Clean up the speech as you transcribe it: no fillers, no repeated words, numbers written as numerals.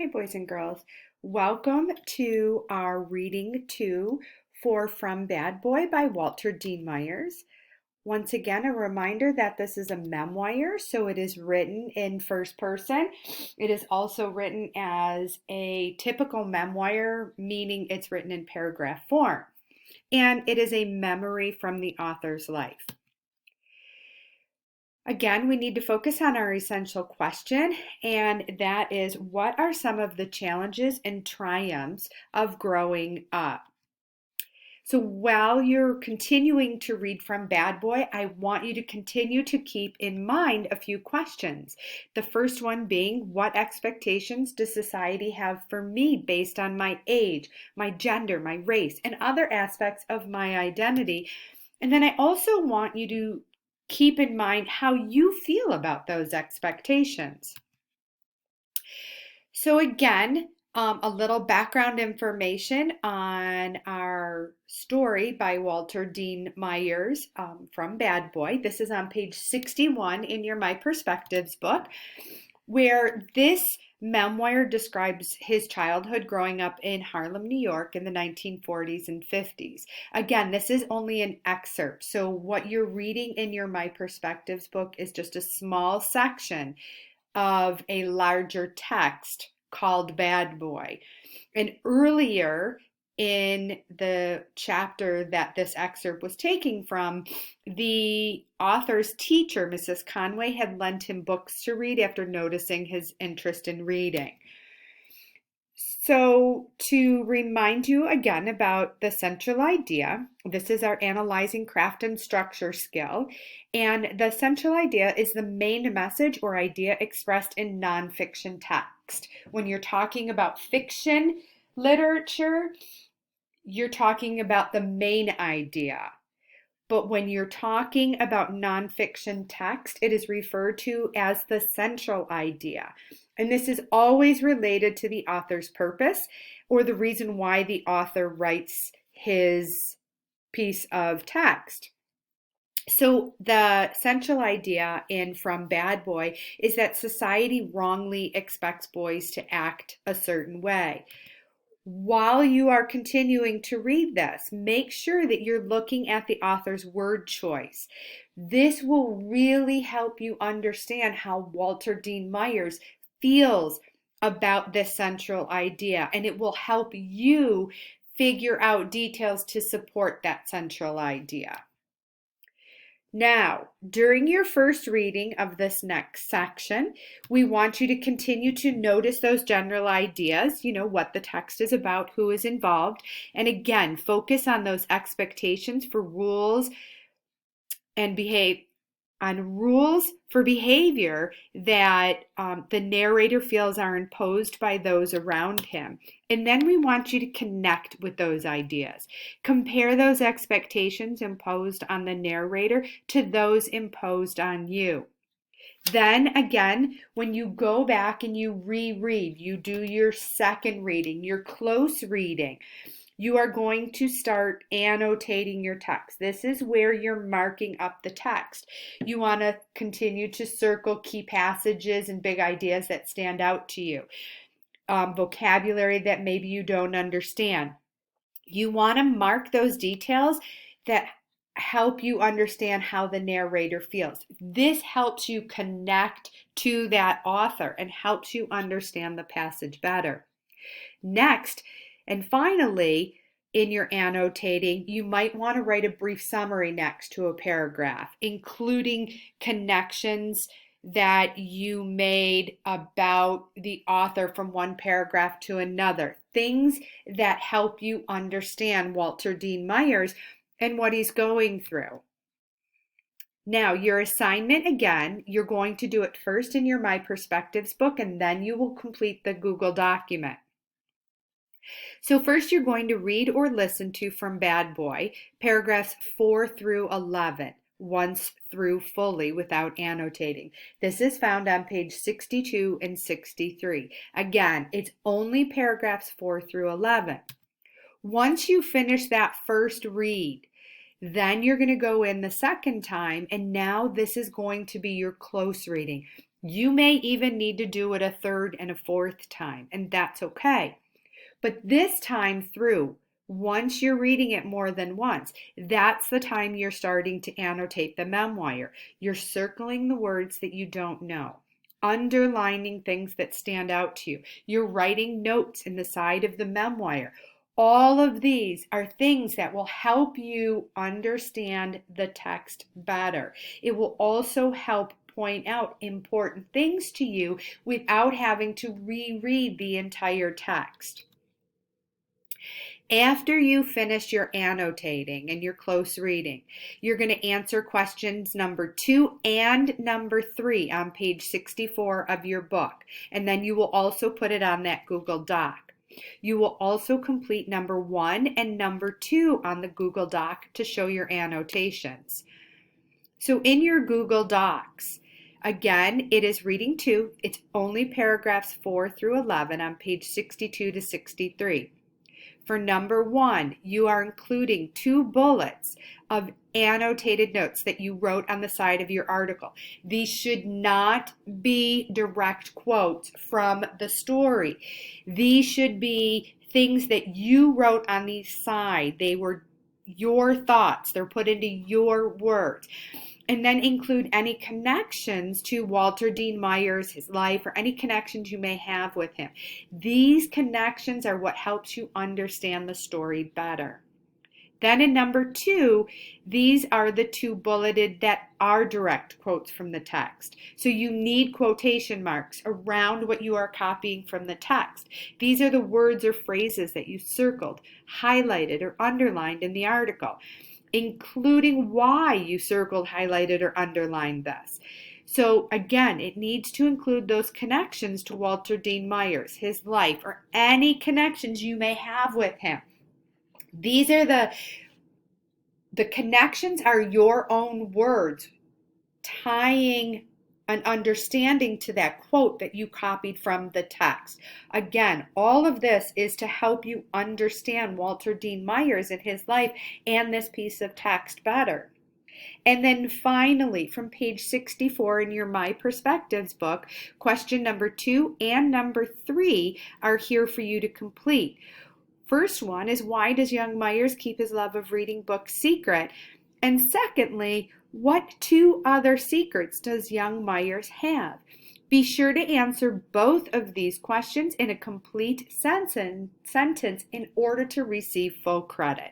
Hi, boys and girls. Welcome to our reading two for From Bad Boy by Walter Dean Myers. Once again, a reminder that this is a memoir, so it is written in first person. It is also written as a typical memoir, meaning it's written in paragraph form. And it is a memory from the author's life. Again, we need to focus on our essential question, and that is, what are some of the challenges and triumphs of growing up? So while you're continuing to read from Bad Boy, I want you to continue to keep in mind a few questions. The first one being, what expectations does society have for me based on my age, my gender, my race, and other aspects of my identity? And then I also want you to keep in mind how you feel about those expectations. So again, a little background information on our story by Walter Dean Myers from Bad Boy. This is on page 61 in your My Perspectives book, where this memoir describes his childhood growing up in Harlem, New York in the 1940s and 50s. Again, this is only an excerpt. So what you're reading in your My Perspectives book is just a small section of a larger text called Bad Boy. And earlier in the chapter that this excerpt was taken from, the author's teacher, Mrs. Conway, had lent him books to read after noticing his interest in reading. So, to remind you again about the central idea, this is our analyzing craft and structure skill. And the central idea is the main message or idea expressed in nonfiction text. When you're talking about fiction literature, you're talking about the main idea. But when you're talking about nonfiction text, it is referred to as the central idea. And this is always related to the author's purpose or the reason why the author writes his piece of text. So the central idea in From Bad Boy is that society wrongly expects boys to act a certain way. While you are continuing to read this, make sure that you're looking at the author's word choice. This will really help you understand how Walter Dean Myers feels about this central idea, and it will help you figure out details to support that central idea. Now, during your first reading of this next section, we want you to continue to notice those general ideas, what the text is about, who is involved, and again, focus on those expectations for rules and rules for behavior that the narrator feels are imposed by those around him. And then we want you to connect with those ideas. Compare those expectations imposed on the narrator to those imposed on you. Then again, when you go back and you reread, you do your second reading, your close reading, you are going to start annotating your text. This is where you're marking up the text. You want to continue to circle key passages and big ideas that stand out to you, vocabulary that maybe you don't understand. You want to mark those details that help you understand how the narrator feels. This helps you connect to that author and helps you understand the passage better. Next, and finally, in your annotating, you might want to write a brief summary next to a paragraph, including connections that you made about the author from one paragraph to another, things that help you understand Walter Dean Myers and what he's going through. Now, your assignment, again, you're going to do it first in your My Perspectives book, and then you will complete the Google document. So first you're going to read or listen to From Bad Boy, paragraphs 4 through 11, once through fully without annotating. This is found on page 62 and 63. Again, it's only paragraphs 4 through 11. Once you finish that first read, then you're going to go in the second time, and now this is going to be your close reading. You may even need to do it a third and a fourth time, and that's okay. But this time through, once you're reading it more than once, that's the time you're starting to annotate the memoir. You're circling the words that you don't know, underlining things that stand out to you. You're writing notes in the side of the memoir. All of these are things that will help you understand the text better. It will also help point out important things to you without having to reread the entire text. After you finish your annotating and your close reading, you're going to answer questions number 2 and number 3 on page 64 of your book. And then you will also put it on that Google Doc. You will also complete number 1 and number 2 on the Google Doc to show your annotations. So in your Google Docs, again, it is reading 2. It's only paragraphs 4 through 11 on page 62 to 63. For number 1, you are including 2 bullets of annotated notes that you wrote on the side of your article. These should not be direct quotes from the story. These should be things that you wrote on the side. They were your thoughts. They're put into your words. And then include any connections to Walter Dean Myers, his life, or any connections you may have with him. These connections are what helps you understand the story better. Then in number 2, these are the 2 bulleted that are direct quotes from the text. So you need quotation marks around what you are copying from the text. These are the words or phrases that you circled, highlighted, or underlined in the article, including why you circled, highlighted, or underlined this. So again, it needs to include those connections to Walter Dean Myers, his life, or any connections you may have with him. These are the connections are your own words tying an understanding to that quote that you copied from the text. Again, all of this is to help you understand Walter Dean Myers and his life and this piece of text better. And then finally, from page 64 in your My Perspectives book, question number 2 and number 3 are here for you to complete. First one is, why does young Myers keep his love of reading books secret? And secondly, what 2 other secrets does young Myers have? Be sure to answer both of these questions in a complete sentence in order to receive full credit.